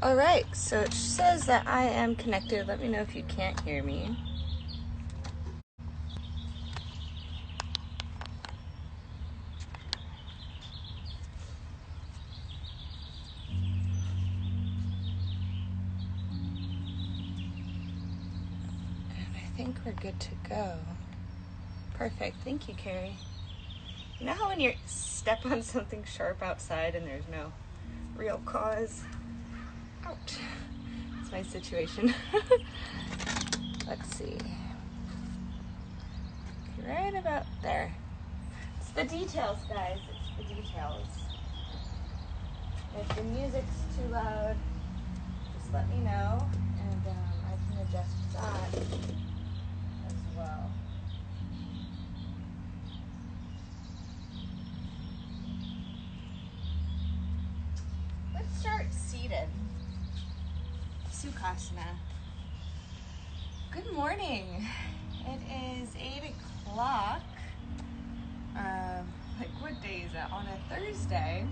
All right, so it says that I am connected. Let me know if you can't hear me. And I think we're good to go. Perfect. Thank you, Carrie. You know how when you step on something sharp outside and there's no real cause? Ouch. That's my situation. Let's see. Right about there. It's the details, guys. It's the details. If the music's too loud, just let me know, and I can adjust that as well. Let's start seated. Sukhasana. Good morning. It is 8 o'clock. Like what day is it? On a Thursday.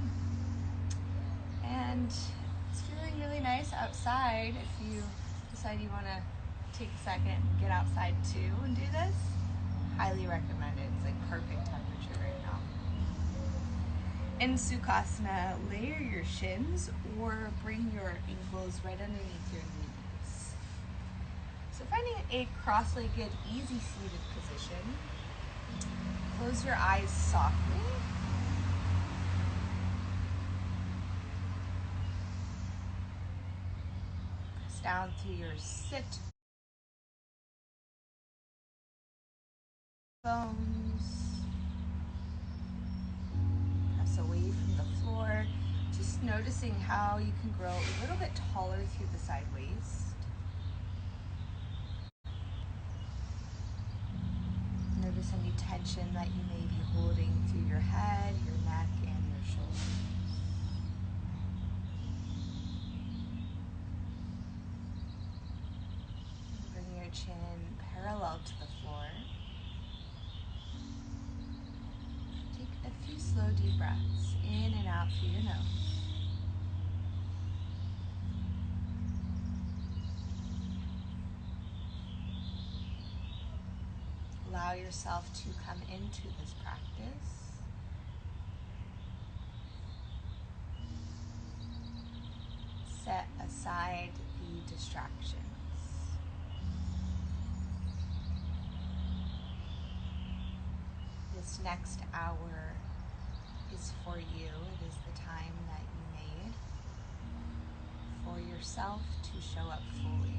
And it's feeling really nice outside. If you decide you want to take a second and get outside too and do this, highly recommend it. It's like perfect temperature right now. In Sukhasana, layer your shins or bring your ankles right underneath your knees. So finding a cross-legged, easy seated position. Close your eyes softly. Press down through your sit bones. Press away from the floor. Just noticing how you can grow a little bit taller through the side waist. Notice any tension that you may be holding through your head, your neck, and your shoulders. Bring your chin parallel to the floor. Take a few slow deep breaths in and out through your nose. Allow yourself to come into this practice. Set aside the distractions. This next hour is for you. It is the time that you made for yourself to show up fully.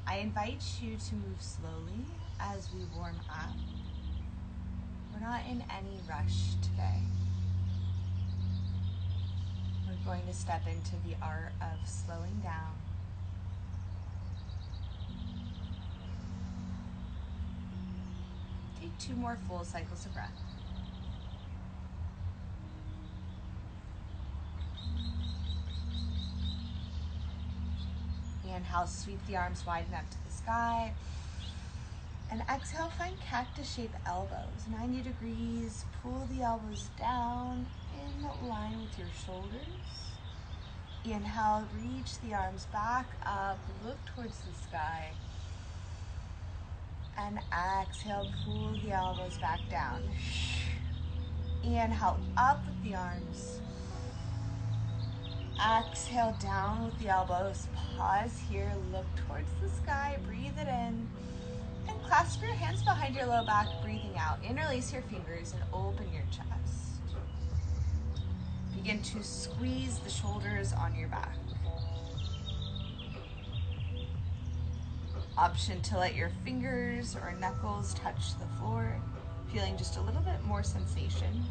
I invite you to move slowly as we warm up. We're not in any rush today. We're going to step into the art of slowing down. Take 2 more full cycles of breath. Inhale, sweep the arms widen up to the sky. And exhale, find cactus shape elbows, 90 degrees. Pull the elbows down in line with your shoulders. Inhale, reach the arms back up, look towards the sky. And exhale, pull the elbows back down. Inhale, up with the arms. Exhale, down with the elbows. Pause here, look towards the sky, breathe it in. And clasp your hands behind your low back, breathing out. Interlace your fingers and open your chest. Begin to squeeze the shoulders on your back. Option to let your fingers or knuckles touch the floor, feeling just a little bit more sensation.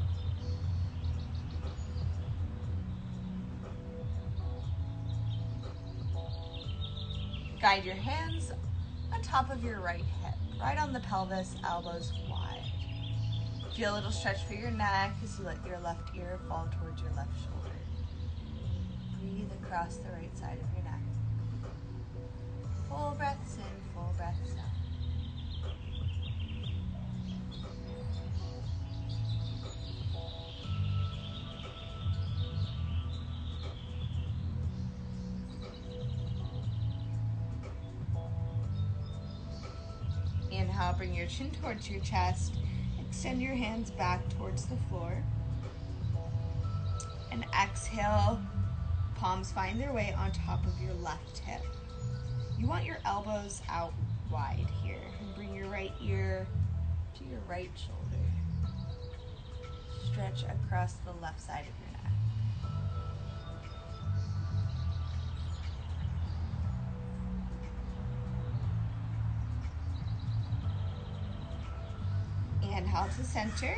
Guide your hands on top of your right hip, right on the pelvis, elbows wide. Feel a little stretch for your neck as you let your left ear fall towards your left shoulder. Breathe across the right side of your neck. Full breaths in, full breaths out. Inhale, bring your chin towards your chest. Extend your hands back towards the floor. And exhale, palms find their way on top of your left hip. You want your elbows out wide here. And bring your right ear to your right shoulder. Stretch across the left side of your neck. Inhale to center.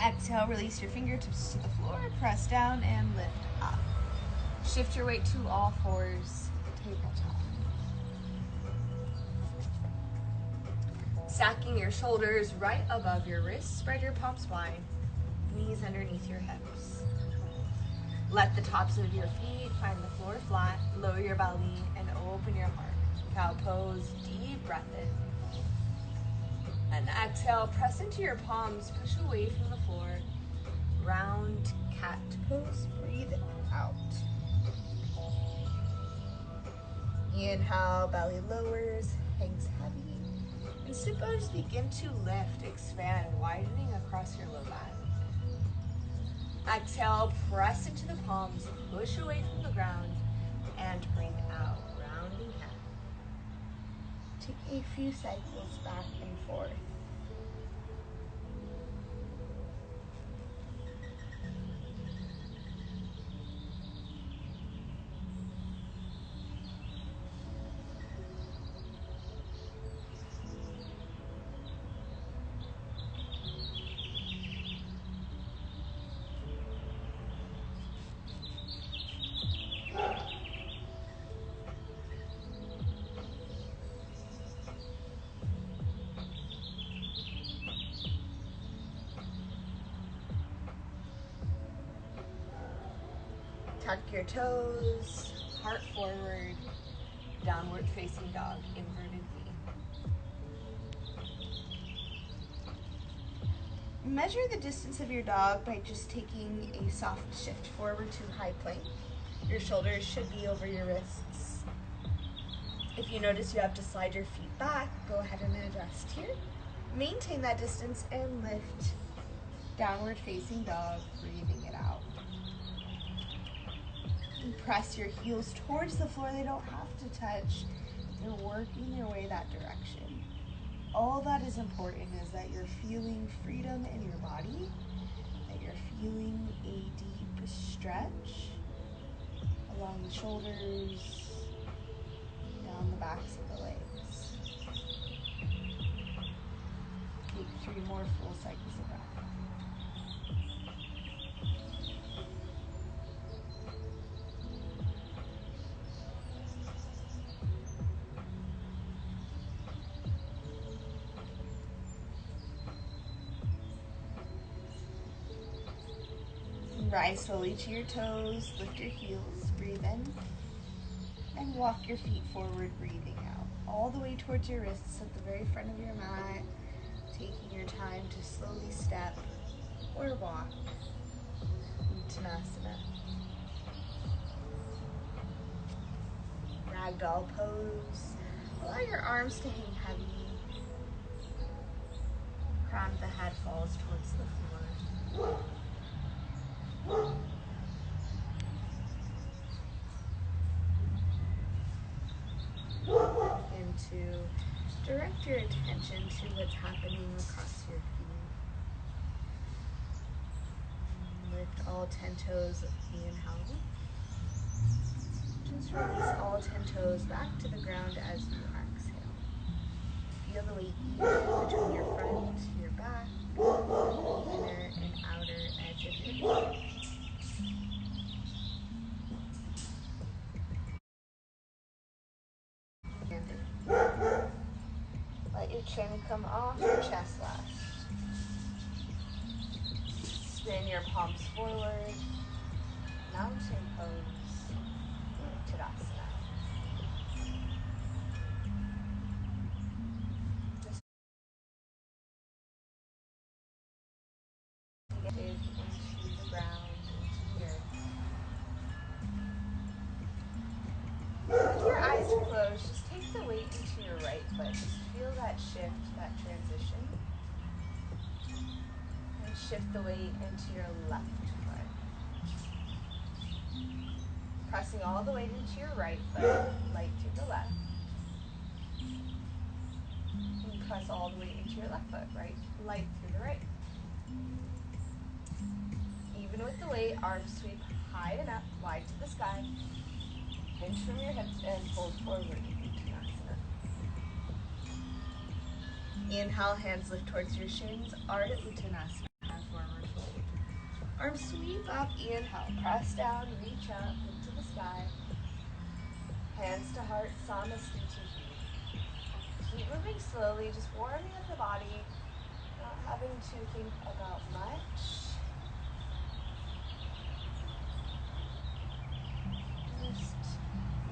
Exhale, release your fingertips to the floor, press down and lift up. Shift your weight to all fours, tabletop. Stacking your shoulders right above your wrists, spread your palms wide, knees underneath your hips. Let the tops of your feet find the floor flat, lower your belly and open your heart. Cow pose, deep breath in. And exhale, press into your palms, push away from the floor. Round cat pose, breathe out. Inhale, belly lowers, hangs heavy. And sit bones begin to lift, expand, widening across your low back. Exhale, press into the palms, push away from the ground, and bring out, rounding head. Take a few cycles back and forth. Tuck your toes, heart forward, downward facing dog, inverted V. Measure the distance of your dog by just taking a soft shift forward to high plank. Your shoulders should be over your wrists. If you notice you have to slide your feet back, go ahead and adjust here. Maintain that distance and lift. Downward facing dog, breathing it out. And press your heels towards the floor. They don't have to touch. They're working their way that direction. All that is important is that you're feeling freedom in your body, that you're feeling a deep stretch along the shoulders, down the backs of the legs. Take 3 more full cycles of breath. Rise slowly to your toes, lift your heels, breathe in, and walk your feet forward, breathing out. All the way towards your wrists at the very front of your mat, taking your time to slowly step or walk. Uttanasana. Ragdoll pose. Allow your arms to hang heavy. Crown of the head falls towards the floor. And to direct your attention to what's happening across your feet. Lift all 10 toes of the inhale. Just release all 10 toes back to the ground as you exhale. Feel the weight even between your front, your back, inner and outer edge of your feet. Let your chin come off your chest last. Spin your palms forward. Mountain pose. Tadasana. Just get into the ground, into the earth. With your eyes closed, just take the weight into your right foot. Just feel that shift shift the weight into your left foot. Pressing all the weight into your right foot, light to the left. And press all the weight into your left foot, right, light through the right. Even with the weight, arms sweep high and up, wide to the sky. Hinge from your hips and fold forward into Vinyasa. Inhale, hands lift towards your shins, Ardha Uttanasana, forward fold. Arms sweep up, inhale, press down, reach up into the sky. Hands to heart, Samasthiti. Keep moving slowly, just warming up the body, not having to think about much. Just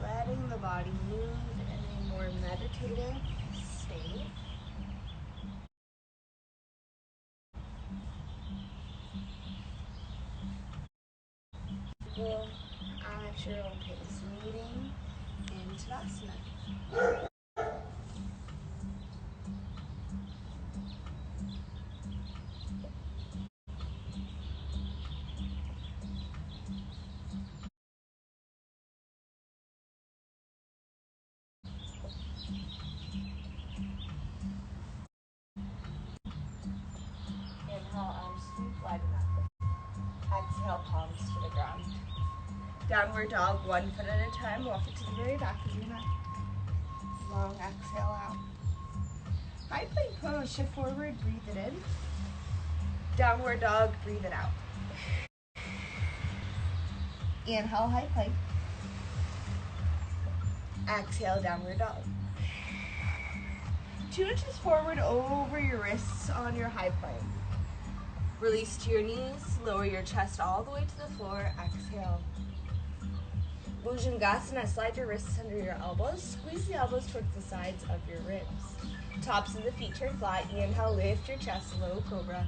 letting the body move in a more meditative state. Go at your own pace, leading into Asana. Inhale, arms sweep, widen up. Exhale, palms to the ground. Downward dog, one foot at a time. Walk it to the very back of your mat. Long exhale out. High plank pose, shift forward, breathe it in. Downward dog, breathe it out. Inhale, high plank. Exhale, downward dog. 2 inches forward over your wrists on your high plank. Release to your knees, lower your chest all the way to the floor, exhale. Bhujangasana, slide your wrists under your elbows, squeeze the elbows towards the sides of your ribs. Tops of the feet turn flat, inhale, lift your chest, low cobra.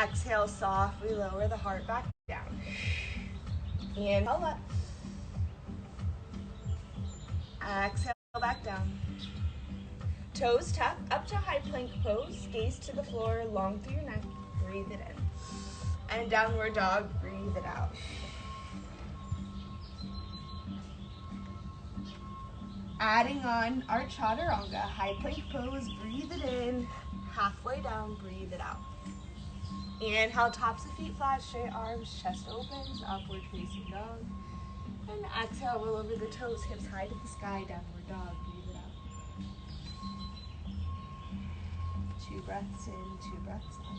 Exhale, softly lower the heart back down. Inhale up. Exhale, back down. Toes tuck up to high plank pose, gaze to the floor, long through your neck. Breathe it in. And downward dog, breathe it out. Adding on our chaturanga, high plank pose, breathe it in. Halfway down, breathe it out. Inhale, tops of feet flat, straight arms, chest opens, upward facing dog. And exhale, roll over the toes, hips high to the sky, downward dog, breathe it out. 2 breaths in, 2 breaths out.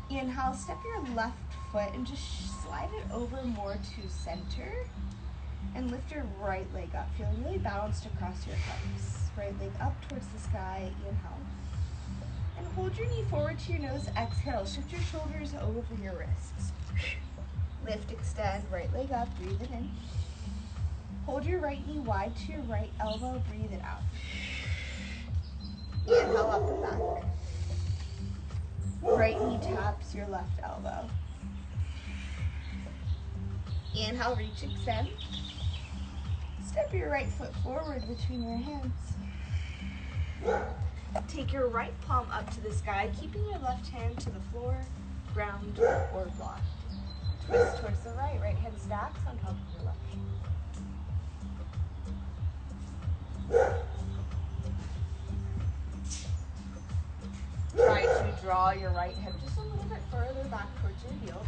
Inhale, step your left foot and just slide it over more to center. And lift your right leg up, feeling really balanced across your hips. Right leg up towards the sky, inhale. And hold your knee forward to your nose, exhale. Shift your shoulders over your wrists. Lift, extend, right leg up, breathe it in. Hold your right knee wide to your right elbow, breathe it out. Inhale, up and back. Right knee taps your left elbow. Inhale, reach, extend. Step your right foot forward between your hands. Take your right palm up to the sky, keeping your left hand to the floor, ground, or block. Twist towards the right, right hand stacks on top of your left. Try to draw your right hip just a little bit further back towards your heels.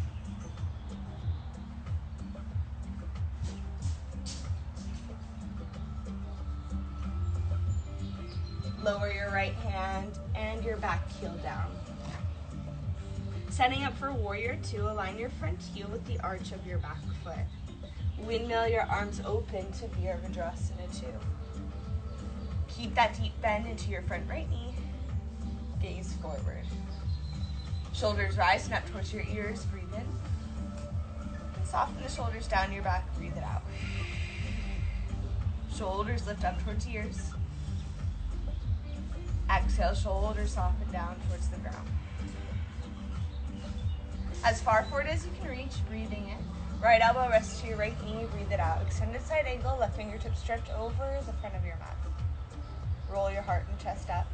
Lower your right hand and your back heel down. Setting up for warrior 2, align your front heel with the arch of your back foot. Windmill your arms open to Virabhadrasana 2. Keep that deep bend into your front right knee. Gaze forward. Shoulders rise and up towards your ears, breathe in. And soften the shoulders down your back, breathe it out. Shoulders lift up towards ears. Exhale, shoulders soften down towards the ground. As far forward as you can reach, breathing in. Right elbow rests to your right knee, breathe it out. Extended side angle, left fingertips stretch over the front of your mat. Roll your heart and chest up.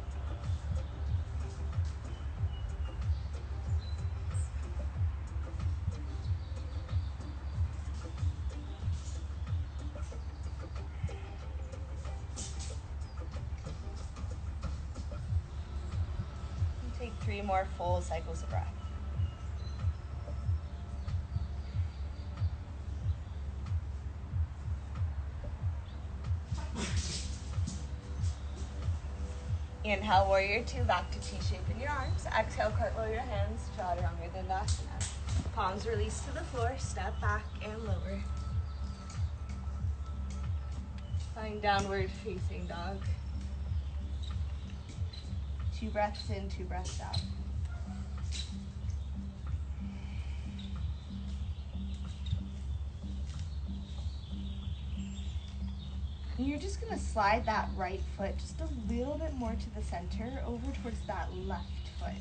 And take 3 more full cycles of breath. Inhale, warrior 2, back to T-shape in your arms. Exhale, cartwheel your hands, chaturanga dandasana. Palms release to the floor, step back and lower. Find downward facing dog. 2 breaths in, 2 breaths out. And you're just gonna slide that right foot just a little bit more to the center, over towards that left foot.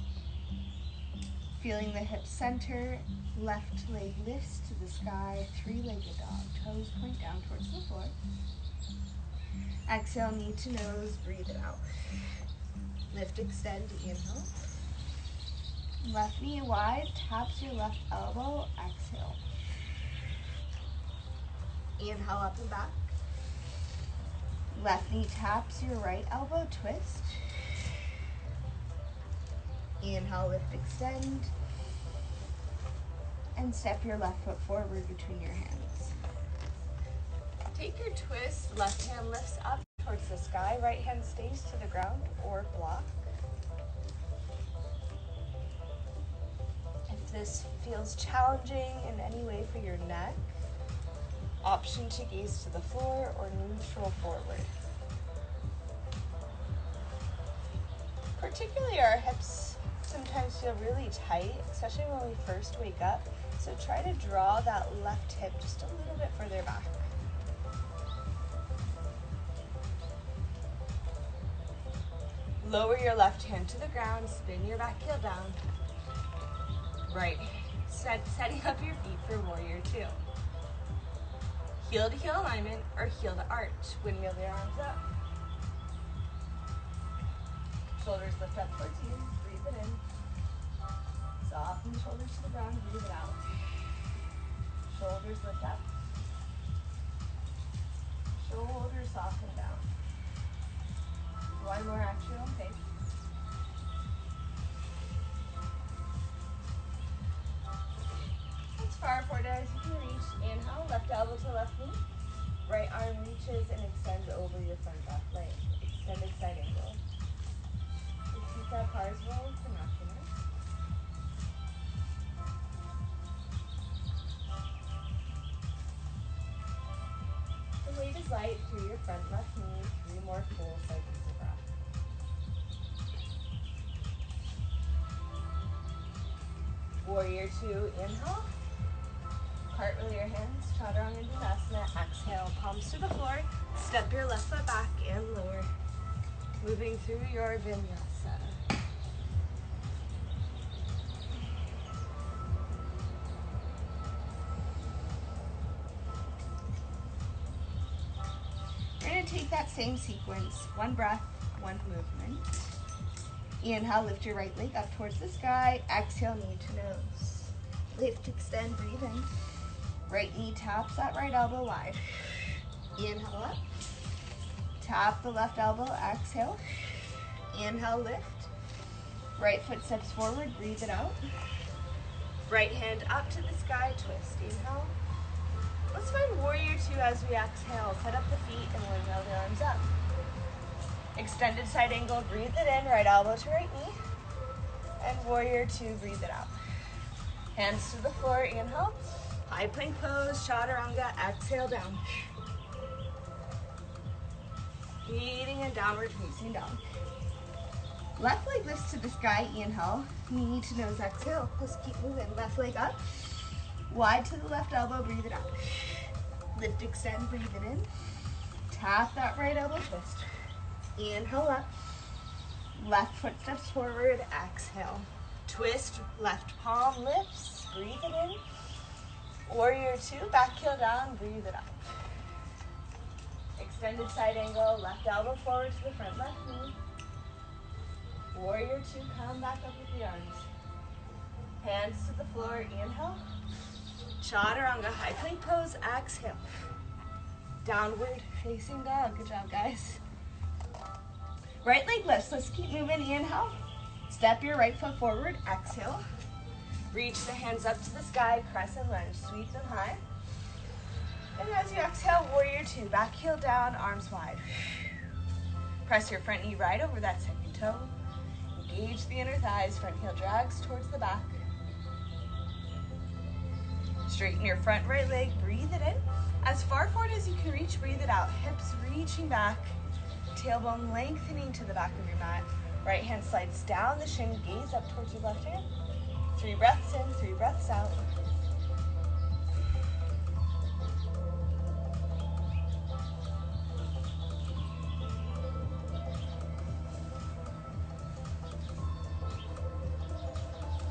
Feeling the hip center, left leg lifts to the sky, 3-legged dog. Toes point down towards the floor. Exhale, knee to nose, breathe it out. Lift, extend, inhale. Left knee wide, taps your left elbow, exhale. Inhale, up and back. Left knee taps your right elbow, twist. Inhale, lift, extend. And step your left foot forward between your hands. Take your twist, left hand lifts up towards the sky, right hand stays to the ground or block. If this feels challenging in any way for your neck, option to gaze to the floor or neutral forward. Particularly our hips sometimes feel really tight, especially when we first wake up. So try to draw that left hip just a little bit further back. Lower your left hand to the ground, spin your back heel down. Right, setting up your feet for warrior 2. Heel to heel alignment or heel to arch. Windmill your arms up. Shoulders lift up towards you, breathe it in. Soften the shoulders to the ground, breathe it out. Shoulders lift up. Shoulders soften down. 1 more at your own pace. As far forward as you can reach. Inhale, left elbow to left knee. Right arm reaches and extends over your front left leg. Extended side angle. Sita Parsva Konasana. The weight is light through your front left knee. 3 more full cycles of breath. Warrior 2, inhale. Cartwheel your hands, chaturanga dandasana. Exhale, palms to the floor. Step your left foot back and lower. Moving through your Vinyasa. We're going to take that same sequence, 1 breath, 1 movement. Inhale, lift your right leg up towards the sky. Exhale, knee to nose. Lift, extend, breathe in. Right knee taps that right elbow wide. Inhale up. Tap the left elbow, exhale. Inhale, lift. Right foot steps forward, breathe it out. Right hand up to the sky, twist. Inhale. Let's find warrior 2 as we exhale. Set up the feet and windmill the arms up. Extended side angle, breathe it in, right elbow to right knee. And warrior 2, breathe it out. Hands to the floor, inhale. High plank pose, chaturanga, exhale down. Meeting in downward facing dog. Left leg lifts to the sky, inhale. Knee to nose, exhale. Let's keep moving. Left leg up. Wide to the left elbow, breathe it out. Lift, extend, breathe it in. Tap that right elbow, twist. Inhale up. Left foot steps forward, exhale. Twist, left palm lifts, breathe it in. Warrior two, back heel down, breathe it out. Extended side angle, left elbow forward to the front left knee. Warrior two, come back up with the arms. Hands to the floor, inhale. Chaturanga, high plank pose, exhale. Downward facing dog, good job guys. Right leg lifts, let's keep moving, inhale. Step your right foot forward, exhale. Reach the hands up to the sky, crescent lunge, sweep them high. And as you exhale, warrior two, back heel down, arms wide. Press your front knee right over that second toe. Engage the inner thighs, front heel drags towards the back. Straighten your front right leg, breathe it in. As far forward as you can reach, breathe it out. Hips reaching back, tailbone lengthening to the back of your mat. Right hand slides down the shin, gaze up towards your left hand. 3 breaths in, 3 breaths out.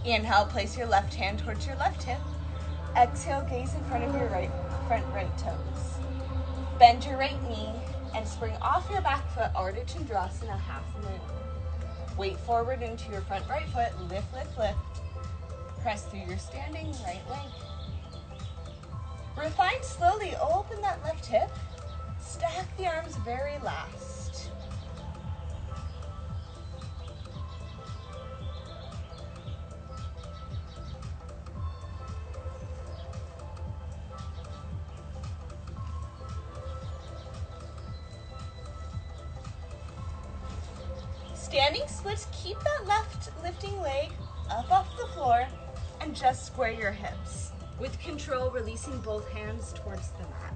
Inhale, place your left hand towards your left hip. Exhale, gaze in front of your front right toes. Bend your right knee and spring off your back foot, Ardha Chandrasana, half moon. Weight forward into your front right foot, lift, lift, lift. Press through your standing right leg. Refine slowly, open that left hip. Stack the arms very last. Standing splits, keep that left lifting leg up off the floor and just square your hips. With control, releasing both hands towards the mat.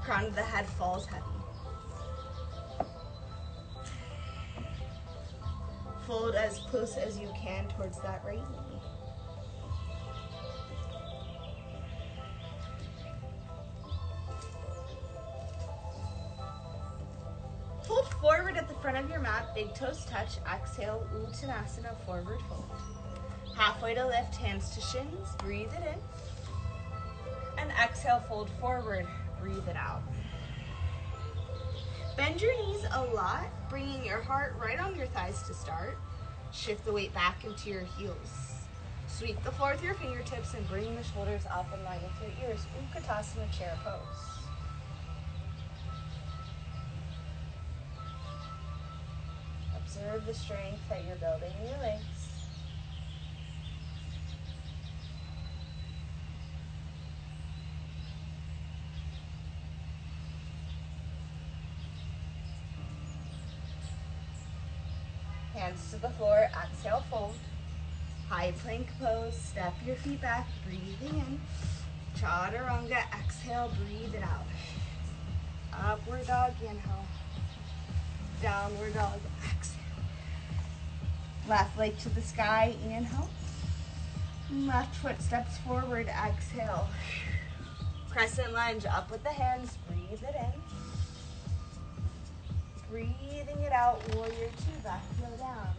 Crown of the head falls heavy. Fold as close as you can towards that right knee. Fold forward at the front of your mat, big toes touch. Exhale, Uttanasana, forward fold. Halfway to lift, hands to shins, breathe it in. And exhale, fold forward, breathe it out. Bend your knees a lot, bringing your heart right on your thighs to start. Shift the weight back into your heels. Sweep the floor with your fingertips and bring the shoulders up in line with your ears. Utkatasana, chair pose. Observe the strength that you're building in your legs. Hands to the floor, exhale, fold. High plank pose, step your feet back, breathing in. Chaturanga, exhale, breathe it out. Upward dog, inhale. Downward dog, exhale. Left leg to the sky, inhale. Left foot steps forward, exhale. Crescent lunge, up with the hands, breathe it in. Breathing it out, warrior two, back heel down.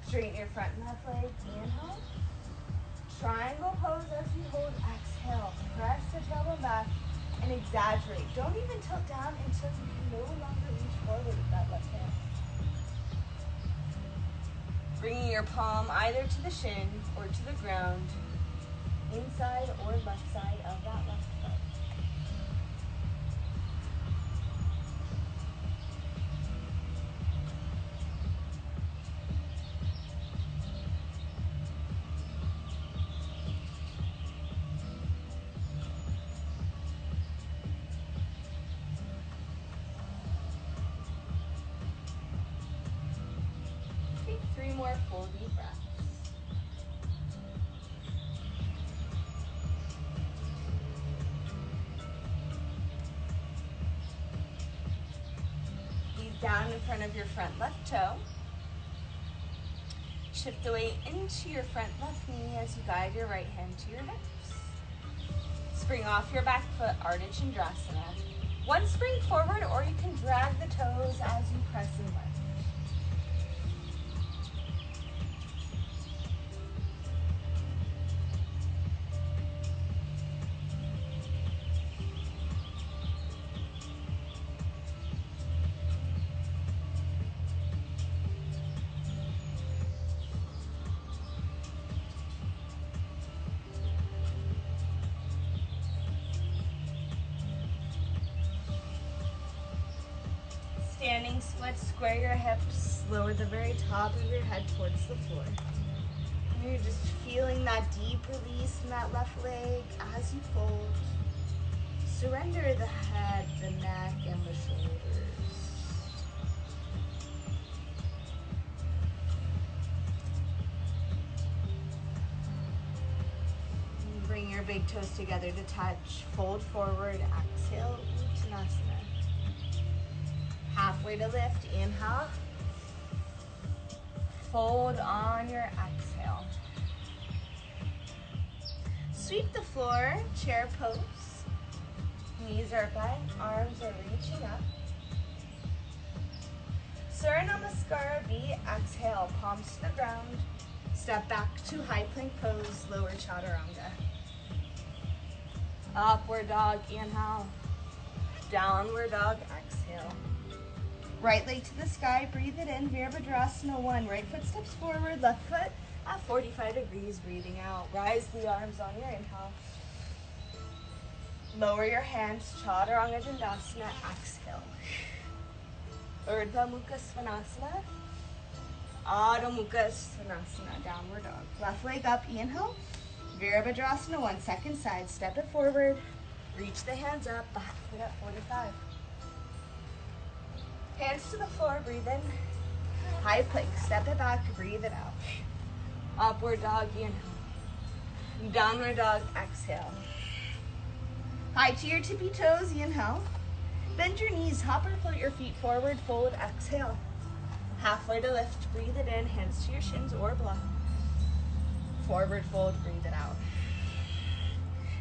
Straighten your front and left leg, inhale. Triangle pose as you hold, exhale. Press the tailbone back and exaggerate. Don't even tilt down until you can no longer reach forward with that left hand. Bringing your palm either to the shin or to the ground, inside or left side of that left foot. More full deep breaths. Knees down in front of your front left toe. Shift the weight into your front left knee as you guide your right hand to your hips. Spring off your back foot, Ardha Chandrasana. One spring forward, or you can drag the toes as you press and lift. Nice, let's square your hips, lower the very top of your head towards the floor. And you're just feeling that deep release in that left leg as you fold. Surrender the head, the neck, and the shoulders. And bring your big toes together to touch. Fold forward, exhale, Uttanasana. Halfway to lift, inhale. Fold on your exhale. Sweep the floor, chair pose. Knees are bent, arms are reaching up. Surya Namaskara, B, exhale, palms to the ground. Step back to high plank pose, lower chaturanga. Upward dog, inhale. Downward dog, exhale. Right leg to the sky, breathe it in, Virabhadrasana 1. Right foot steps forward, left foot at 45 degrees, breathing out. Rise the arms on your inhale. Lower your hands, Chaturanga Dandasana, exhale. Urdhva Mukha Svanasana, Adho Mukha Svanasana, downward dog. Left leg up, inhale. Virabhadrasana 1, second side, step it forward. Reach the hands up, back foot at 45. Hands to the floor, breathe in. High plank, step it back, breathe it out. Upward dog, inhale. Downward dog, exhale. High to your tippy toes, inhale. Bend your knees, hop or float your feet forward, fold, exhale. Halfway to lift, breathe it in, hands to your shins or block. Forward fold, breathe it out.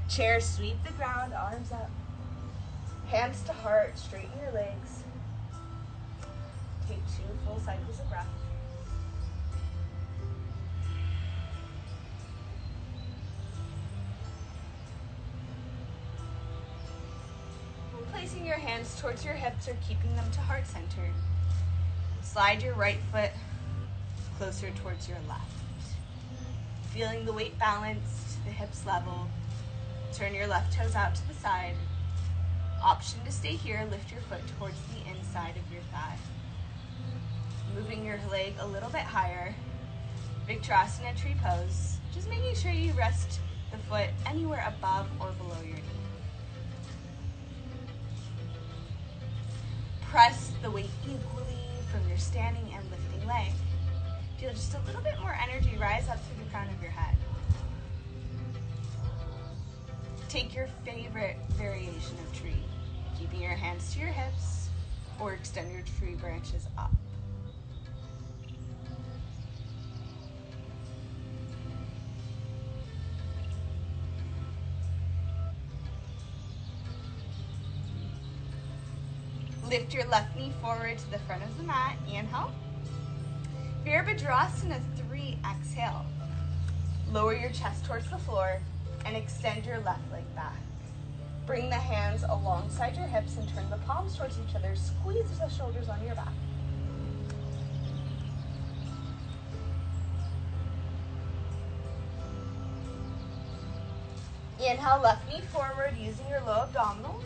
Chair, sweep the ground, arms up. Hands to heart, straighten your legs. Take 2 full cycles of breath. And placing your hands towards your hips or keeping them to heart center. Slide your right foot closer towards your left. Feeling the weight balanced, the hips level. Turn your left toes out to the side. Option to stay here, lift your foot towards the inside of your thigh. Moving your leg a little bit higher. Viktrasana tree pose. Just making sure you rest the foot anywhere above or below your knee. Press the weight equally from your standing and lifting leg. Feel just a little bit more energy rise up through the crown of your head. Take your favorite variation of tree, keeping your hands to your hips or extend your tree branches up. Lift your left knee forward to the front of the mat, inhale. Virabhadrasana 3, exhale. Lower your chest towards the floor and extend your left leg back. Bring the hands alongside your hips and turn the palms towards each other. Squeeze the shoulders on your back. Inhale, left knee forward using your low abdominals.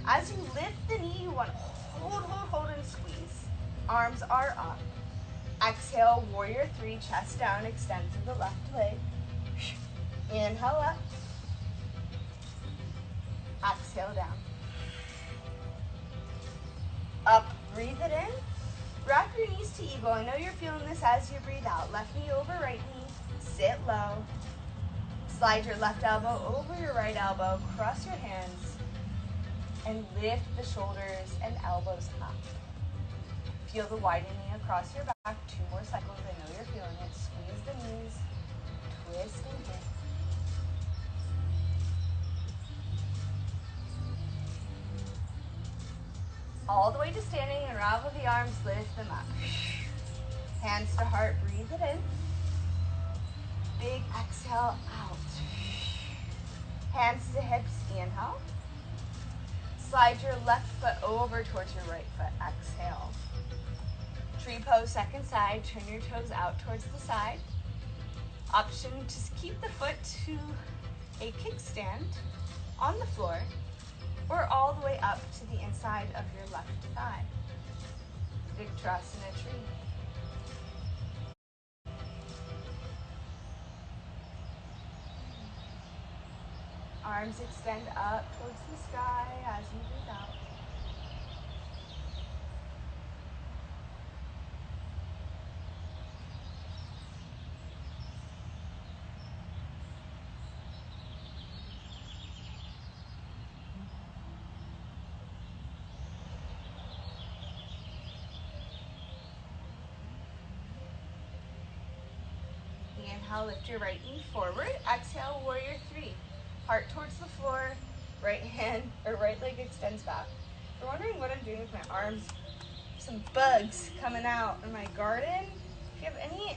As you lift the knee, you want to hold, and squeeze. Arms are up. Exhale, warrior 3, chest down, extend through the left leg. Inhale up. Exhale down. Up, breathe it in. Wrap your knees to eagle. I know you're feeling this as you breathe out. Left knee over right knee, sit low. Slide your left elbow over your right elbow, cross your hands, and lift the shoulders and elbows up. Feel the widening across your back. 2 more cycles. I know you're feeling it. Squeeze the knees, twist and hip. All the way to standing, unravel the arms, lift them up. Hands to heart, breathe it in. Big exhale out. Hands to hips, inhale. Slide your left foot over towards your right foot, exhale. Tree pose, second side, turn your toes out towards the side. Option to keep the foot to a kickstand on the floor or all the way up to the inside of your left thigh. Trust in a tree. Arms extend up towards the sky as you breathe out. Inhale, lift your right knee forward. Exhale, warrior three. Heart towards the floor, right hand or right leg extends back. If you're wondering what I'm doing with my arms, some bugs coming out in my garden. If you have any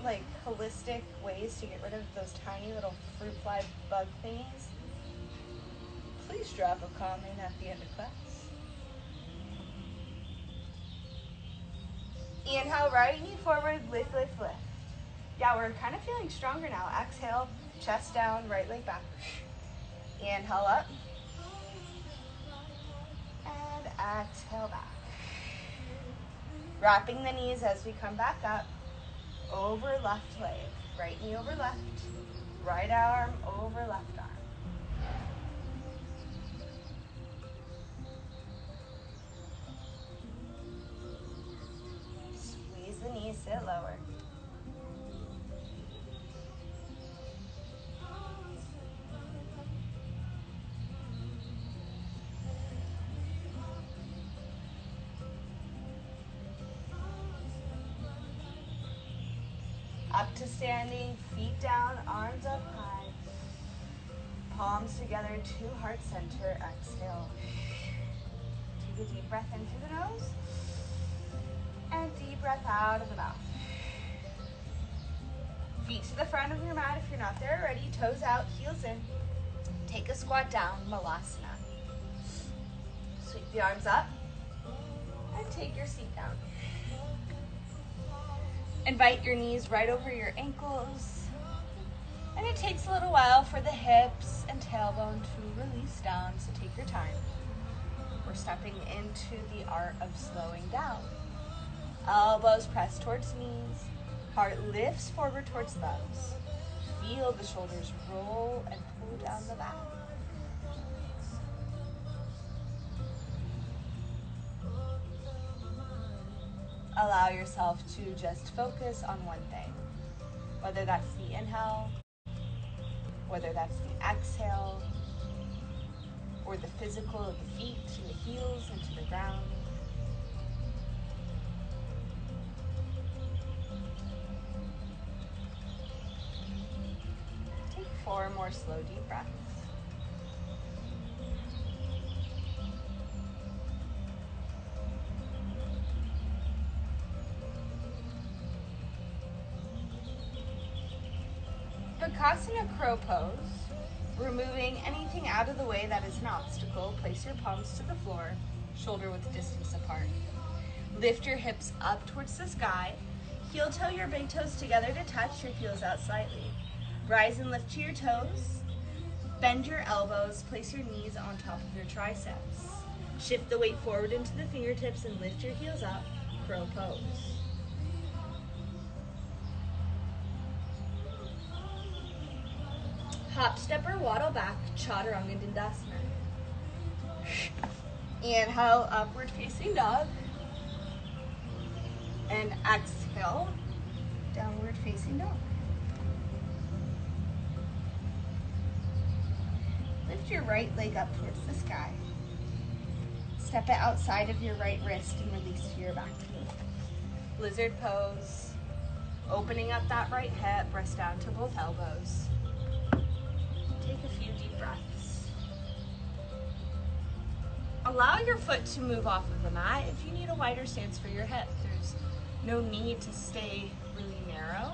like holistic ways to get rid of those tiny little fruit fly bug thingies, please drop a comment at the end of class. Inhale, right knee forward, lift, lift, lift. Yeah, we're kind of feeling stronger now. Exhale, chest down, right leg back. Inhale up. And exhale back. Wrapping the knees as we come back up. Over left leg. Right knee over left. Right arm over left arm. Squeeze the knees, sit lower. Up to standing, feet down, arms up high. Palms together to heart center. Exhale. Take a deep breath in through the nose. And deep breath out of the mouth. Feet to the front of your mat if you're not there already. Toes out, heels in. Take a squat down, Malasana. Sweep the arms up. And take your seat down. Invite your knees right over your ankles. And it takes a little while for the hips and tailbone to release down, so take your time. We're stepping into the art of slowing down. Elbows press towards knees. Heart lifts forward towards thumbs. Feel the shoulders roll and pull down the back. Allow yourself to just focus on one thing, whether that's the inhale, whether that's the exhale, or the physical of the feet and the heels into the ground. Take 4 more slow, deep breaths. Bakasana crow pose. Removing anything out of the way that is an obstacle, place your palms to the floor, shoulder width distance apart. Lift your hips up towards the sky. Heel toe your big toes together to touch, your heels out slightly. Rise and lift to your toes. Bend your elbows, place your knees on top of your triceps. Shift the weight forward into the fingertips and lift your heels up, crow pose. Hop, step, or waddle back, Chaturanga Dandasana. Inhale, upward facing dog. And exhale, downward facing dog. Lift your right leg up towards the sky. Step it outside of your right wrist and release to your back knee. Lizard pose. Opening up that right hip, press down to both elbows. Take a few deep breaths. Allow your foot to move off of the mat. If you need a wider stance for your hip, there's no need to stay really narrow.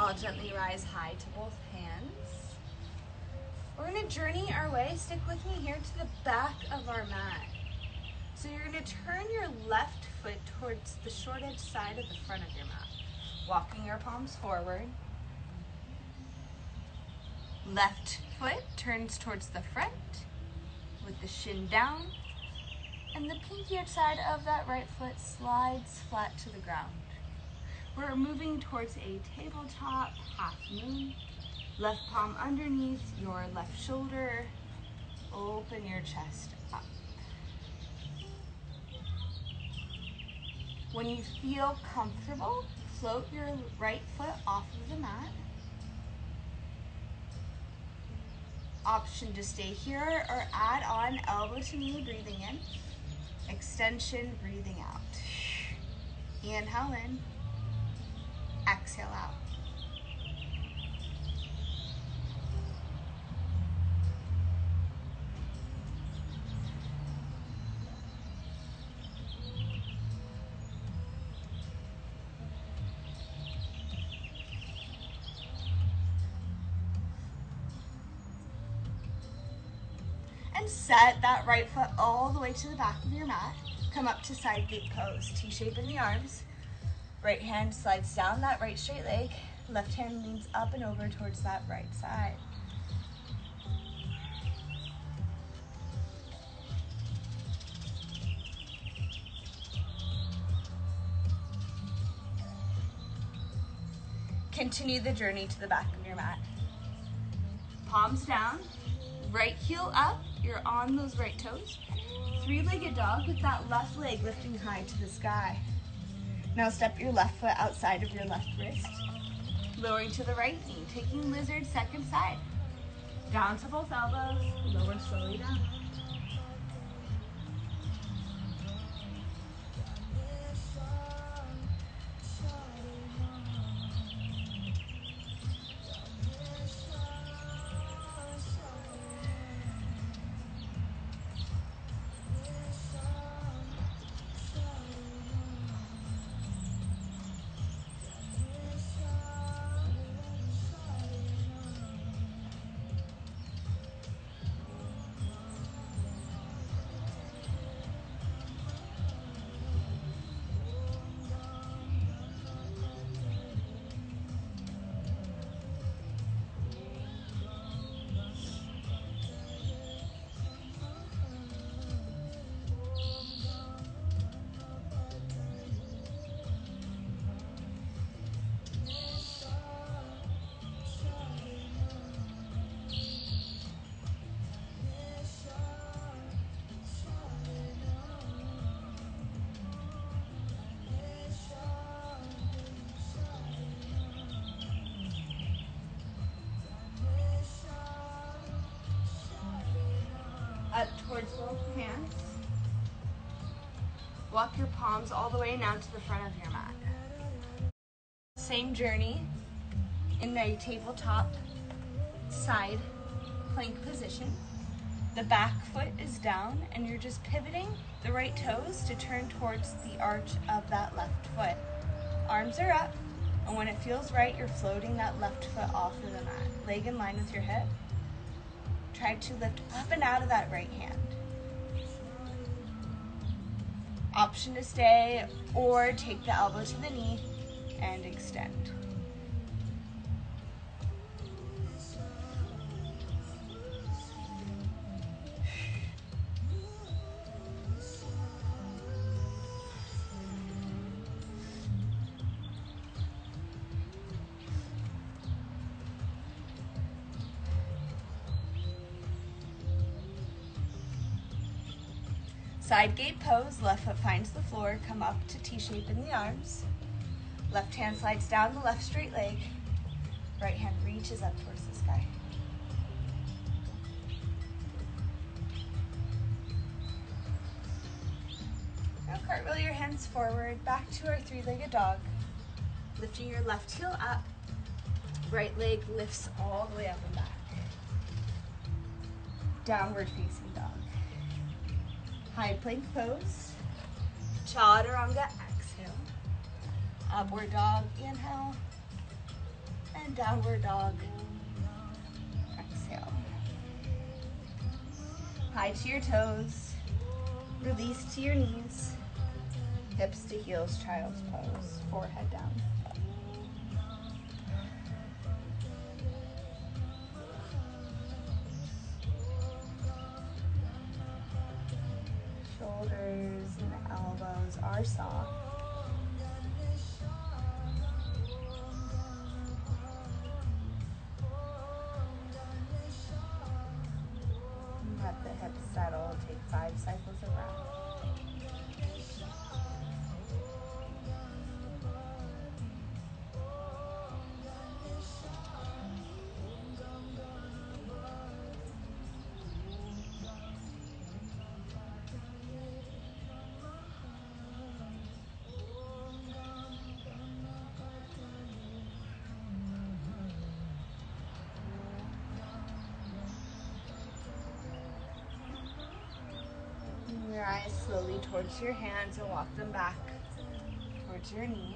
Inhale, gently rise high to both hands. We're gonna journey our way, stick with me here, to the back of our mat. So you're gonna turn your left foot towards the short edge side of the front of your mat. Walking your palms forward. Left foot turns towards the front with the shin down, and the pinky edge side of that right foot slides flat to the ground. We're moving towards a tabletop half moon. Left palm underneath your left shoulder. Open your chest up. When you feel comfortable, float your right foot off of the mat. Option to stay here or add on elbow to knee, breathing in. Extension, breathing out. Inhale in. Exhale out. And set that right foot all the way to the back of your mat. Come up to side gate pose. T-shape in the arms. Right hand slides down that right straight leg. Left hand leans up and over towards that right side. Continue the journey to the back of your mat. Palms down, right heel up, you're on those right toes. Three-legged dog with that left leg lifting high to the sky. Now step your left foot outside of your left wrist, lowering to the right knee, taking lizard second side. Down to both elbows, lower slowly down. Up towards both hands. Walk your palms all the way now to the front of your mat. Same journey in a tabletop side plank position. The back foot is down and you're just pivoting the right toes to turn towards the arch of that left foot. Arms are up, and when it feels right, you're floating that left foot off of the mat. Leg in line with your hip. Try to lift up and out of that right hand. Option to stay or take the elbow to the knee and extend. Side gate pose, left foot finds the floor, come up to T-shape in the arms. Left hand slides down the left straight leg. Right hand reaches up towards the sky. Now cartwheel your hands forward, back to our three-legged dog. Lifting your left heel up, right leg lifts all the way up and back. Downward facing dog. High plank pose. Chaturanga, exhale. Upward dog, inhale. And downward dog. Exhale. High to your toes. Release to your knees. Hips to heels, child's pose. Forehead down. Shoulders and elbows are soft. Let the hips settle. Take 5 cycles of breath. Your eyes slowly towards your hands and walk them back towards your knees.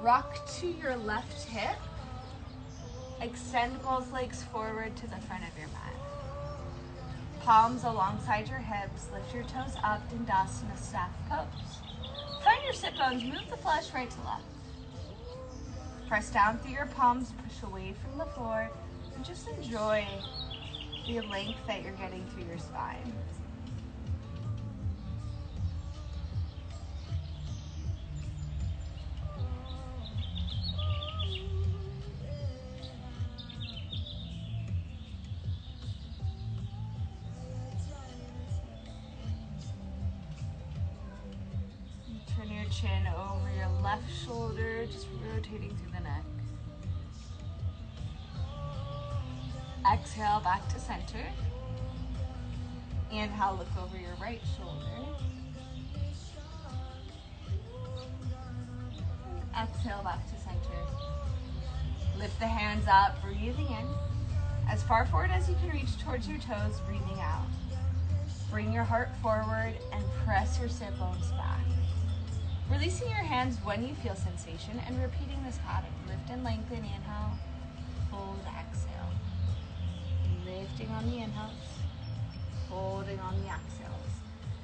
Rock to your left hip. Extend both legs forward to the front of your mat. Palms alongside your hips. Lift your toes up, Dandasana staff pose. Find your sit bones. Move the flesh right to left. Press down through your palms. Push away from the floor. And just enjoy the length that you're getting through your spine. Turn your chin over your left shoulder, just rotating through the neck. Exhale back to center. Inhale, look over your right shoulder. Exhale back to center. Lift the hands up, breathing in. As far forward as you can reach towards your toes, breathing out. Bring your heart forward and press your sit bones back. Releasing your hands when you feel sensation and repeating this pattern. Lift and lengthen, inhale, hold, exhale. Lifting on the inhales, holding on the exhales.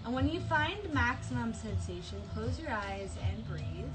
And when you find maximum sensation, close your eyes and breathe.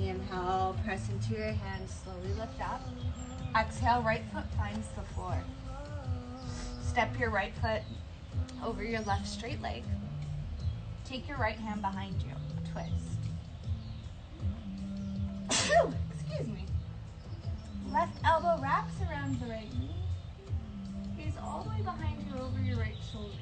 Inhale, press into your hands, slowly lift up. Exhale, right foot finds the floor. Step your right foot over your left straight leg. Take your right hand behind you, twist. Excuse me. Left elbow wraps around the right knee. Gaze all the way behind you over your right shoulder.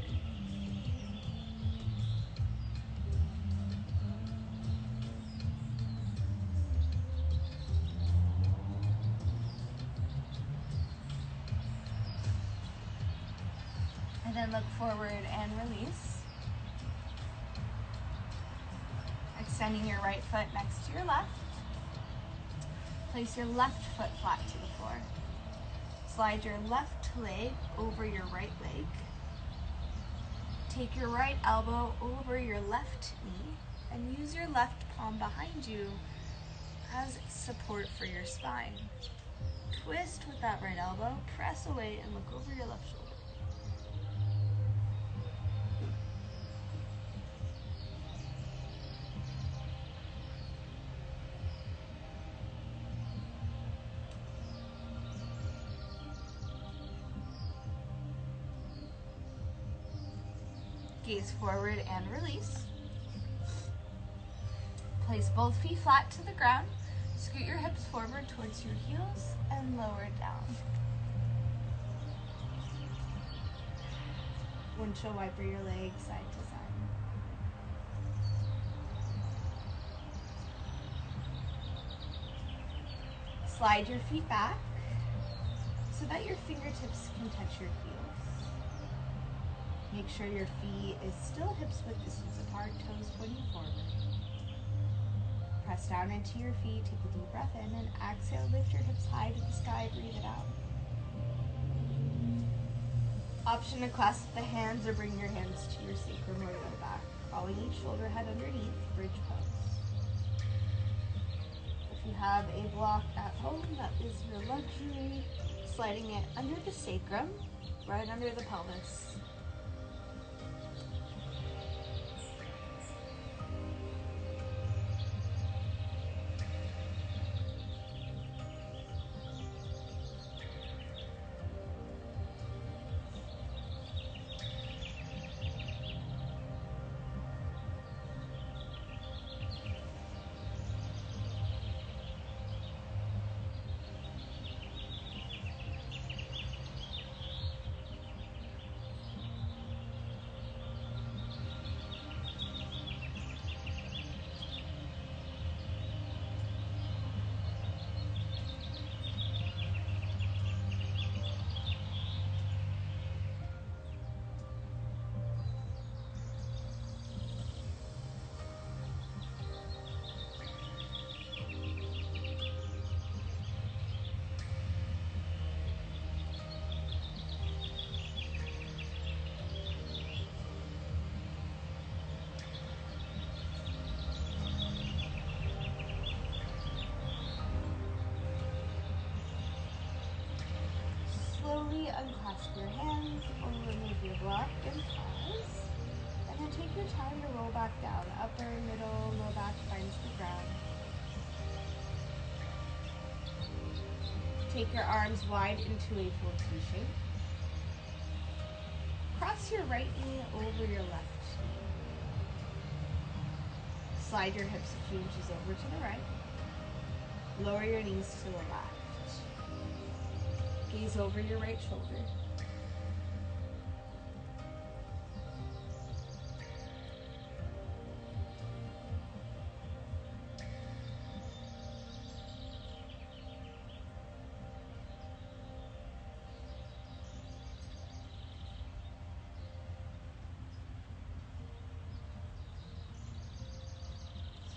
And then look forward and release. Extending your right foot next to your left. Place your left foot flat to the floor. Slide your left leg over your right leg. Take your right elbow over your left knee and use your left palm behind you as support for your spine. Twist with that right elbow, press away and look over your left shoulder. Gaze forward and release. Place both feet flat to the ground. Scoot your hips forward towards your heels and lower down. Windshield wiper your legs side to side. Slide your feet back so that your fingertips can touch your heels. Make sure your feet is still hips width distance apart, toes pointing forward. Press down into your feet, take a deep breath in, and exhale, lift your hips high to the sky, breathe it out. Option to clasp the hands or bring your hands to your sacrum or low back, following each shoulder head underneath, bridge pose. If you have a block at home, that is your luxury, sliding it under the sacrum, right under the pelvis. Slowly unclasp your hands or remove your block and pause. And then take your time to roll back down. Upper, middle, low back finds the ground. Take your arms wide into a full T shape. Cross your right knee over your left knee. Slide your hips a few inches over to the right. Lower your knees to the left. Gaze over your right shoulder.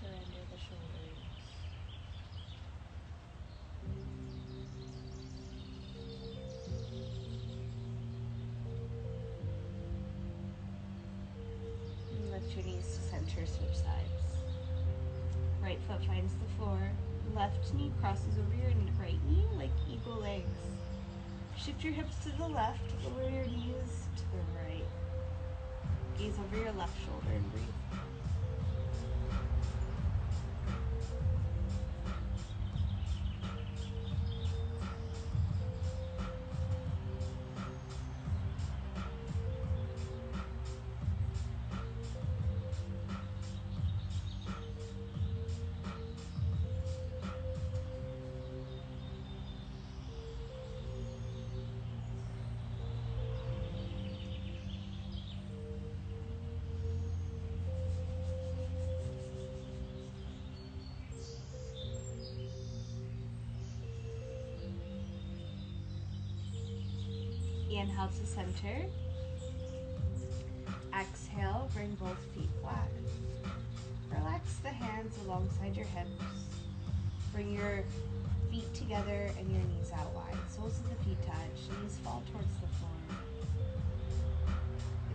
Surrender the shoulders. Lift your knees to center, switch sides. Right foot finds the floor. Left knee crosses over your right knee like eagle legs. Shift your hips to the left, lower your knees to the right. Gaze over your left shoulder and breathe. Inhale to center. Exhale, bring both feet flat. Relax the hands alongside your hips. Bring your feet together and your knees out wide. Soles of the feet touch, knees fall towards the floor.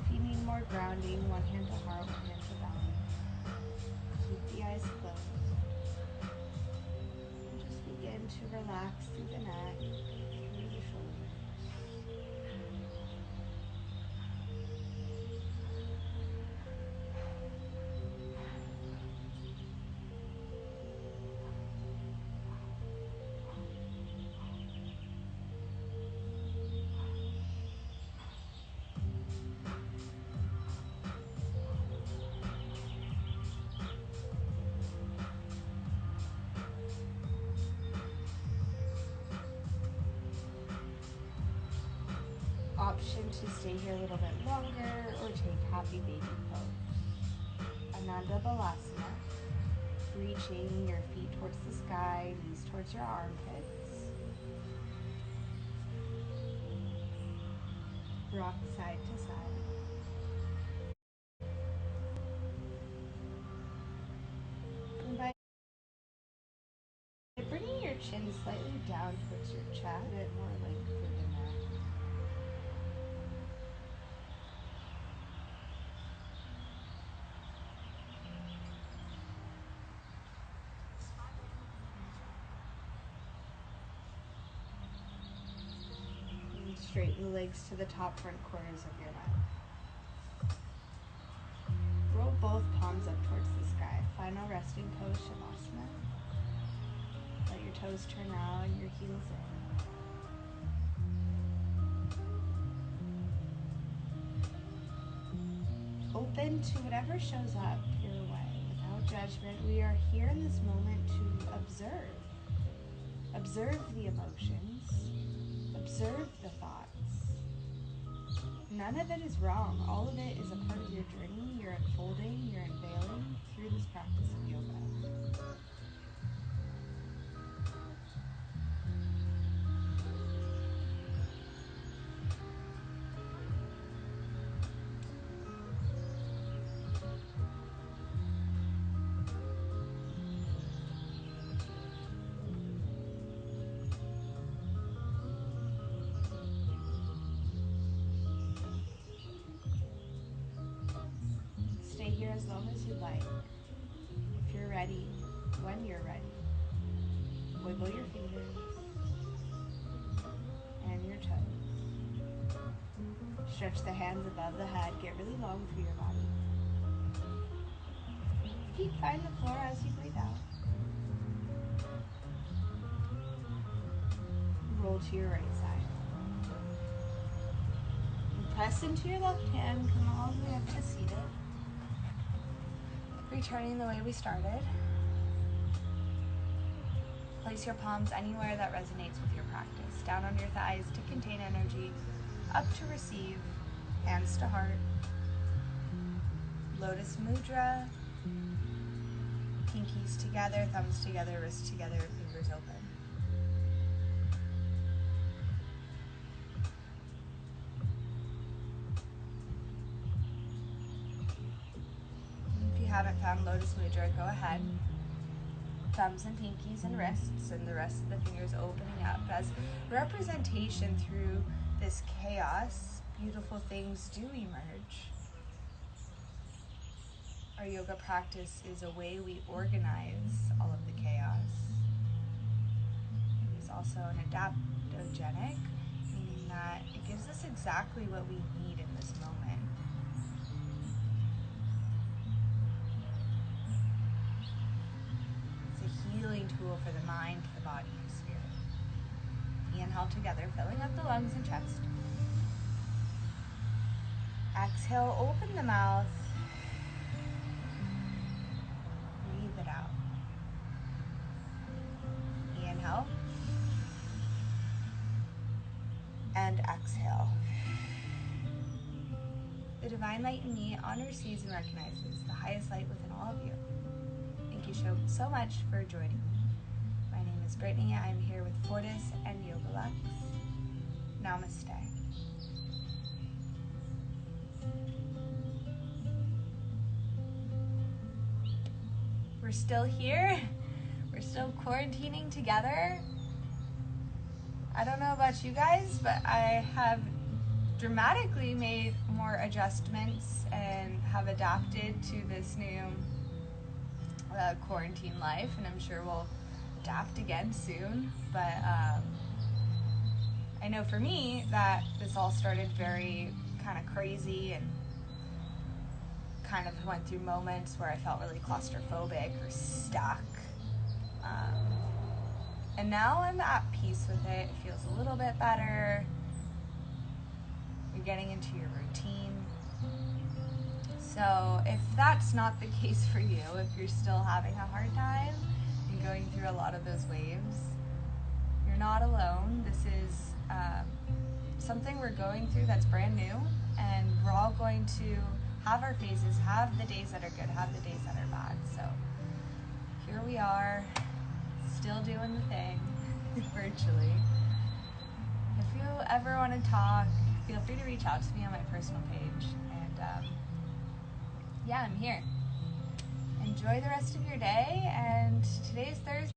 If you need more grounding, one hand to heart, one hand to belly. Keep the eyes closed. And just begin to relax through the neck, through the shoulders. option to stay here a little bit longer or take happy baby pose. Ananda Balasana, reaching your feet towards the sky, knees towards your armpits. Rock side to side. And by bringing your chin slightly down towards your chest, a bit more length through the neck. And straighten the legs to the top front corners of your mat. Roll both palms up towards the sky. Final resting pose, Shavasana. Let your toes turn out and your heels in. Open to whatever shows up your way without judgment. We are here in this moment to observe. Observe the emotions. Observe the thoughts. None of it is wrong. All of it is a part of your journey. You're unfolding, you're unveiling through this practice of yoga. Stay here as long as you like. If you're ready, when you're ready, wiggle your fingers and your toes. Stretch the hands above the head. Get really long through your body. Feet find the floor as you breathe out. Roll to your right side. And press into your left hand. Come all the way up to seated. Returning the way we started. Place your palms anywhere that resonates with your practice. Down on your thighs to contain energy, up to receive, hands to heart. Lotus Mudra, pinkies together, thumbs together, wrists together, fingers open. If you haven't found Lotus Mudra, go ahead. Thumbs and pinkies and wrists, and the rest of the fingers opening up as representation through this chaos. Beautiful things do emerge. Our yoga practice is a way we organize all of the chaos. It's also an adaptogenic, meaning that it gives us exactly what we need in this moment. Healing tool for the mind, the body, and spirit. Inhale together, filling up the lungs and chest. Exhale, open the mouth. Breathe it out. Inhale. And exhale. The divine light in me honors, sees, and recognizes the highest light within all of you. Thank you so much for joining me. My name is Brittany. I'm here with Fortis and YOGALUX. Namaste. We're still here. We're still quarantining together. I don't know about you guys, but I have dramatically made more adjustments and have adapted to this new quarantine life, and I'm sure we'll adapt again soon. But I know for me that this all started very kind of crazy and kind of went through moments where I felt really claustrophobic or stuck. And now I'm at peace with it. It feels a little bit better. You're getting into your routine. So if that's not the case for you, if you're still having a hard time and going through a lot of those waves, you're not alone. This is something we're going through that's brand new, and we're all going to have our phases, have the days that are good, have the days that are bad. So here we are, still doing the thing virtually. If you ever want to talk, feel free to reach out to me on my personal page. And yeah, I'm here. Enjoy the rest of your day. And today is Thursday.